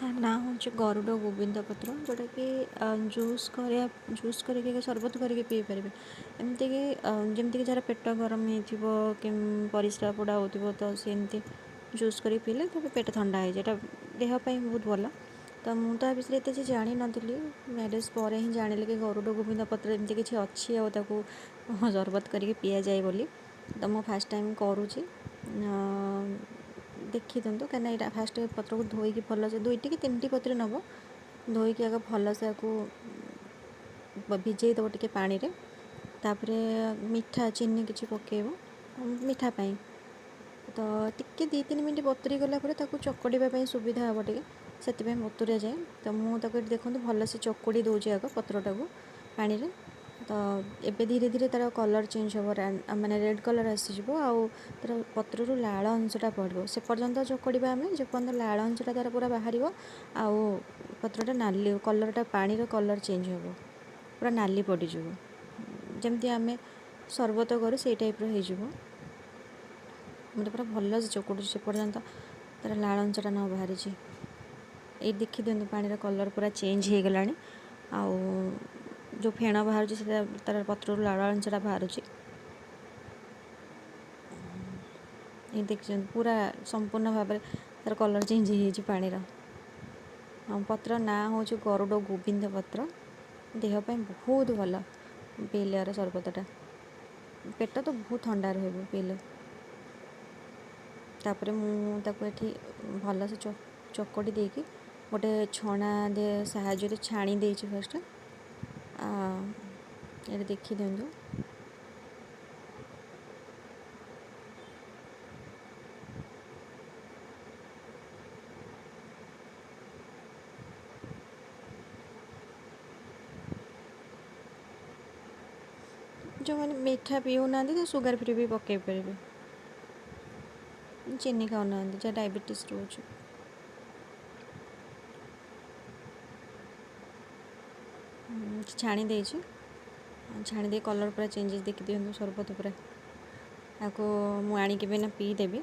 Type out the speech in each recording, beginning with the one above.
ना हूँ गरुड़ गोविंद पत्र जोटा कि जूस करके सरबत करके पी पारे एमती कि जमीक जार पेट गरम हो परिस्रा पोड़ा हो तो सी जूस कर पीले तो पेट ठंडा है जेटा देहपाई बहुत भल। तो मुझे तो विषय एत जानी नी मैरेज पर ही जानिली कि गरुड़ गोविंद पत्र एमती किसी अच्छी सरबत करके पी जाए बोली। तो मुझे फास्ट टाइम करुँची देखी दिंतु कहीं यहाँ फास्ट पत्र को धोईकी भलसे 2टी कि 3टी पत्र नब धोईकी आगे भलसे भिजई दब टे पानी रे तापर मीठा चीनी किसी पकेब मीठा पाई तो टिके 2-3 मिनट बतुरी गलापर चकड़ापी सुविधा हे टे से बतुरा जाए। तो मुझे देखो भलसे चकड़ी दूसरी आग पत्रटा को पानी रे तो एबे धीरे धीरे तार कलर चेंज हो माने रेड कलर आसीज आउ तार पत्रु लाल अंशटा पड़ो से पर्यंत चकड़ा आम जेपर्यंत लाल अंशटा तार पूरा बाहर आउ पत्रटा नाली कलरटा पानी कलर चेंज हो पूरा नाली पड़ज जमती आम सरबत करूँ से टाइप्र हो मतलब पूरा भल से चकुड़ी से पर्यंत तार लाल अंशटा न बाहरी ये देखी दिखाँ पानी कलर पूरा चेंज हो गला आउ जो फेण बाहर तार पत्र लाल अंशटा बाहर ये देखिए पूरा संपूर्ण भाव में तार कलर चेंज हो पानीर पत्र ना हूँ गरुड़ गोविंद पत्र देहपाई बहुत भल पीले सरबतटा पेट तो बहुत ठंडा रही पीले तापर मुझे भल से चकड़ी देकी गोटे छणा दे साहाଯ୍य छाणी दे फर्स्ट ये देखी दिंतु जो मैंने मीठा पीऊ ना तो सुगर फ्री भी पकई पारे चीनी खाऊ ना जहाँ डायबिटीज रोच छाणी दे छाणी दे कलर पूरा चेंजेस देखी दिखाँ सरबत पूरा आपको मु आणिकी भी पीदेवी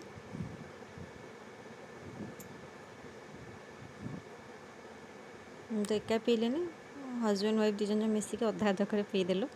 तो एका पीले हजबैंड वाइफ 2 जन मिसिक अधा अधा कर पीदेलु।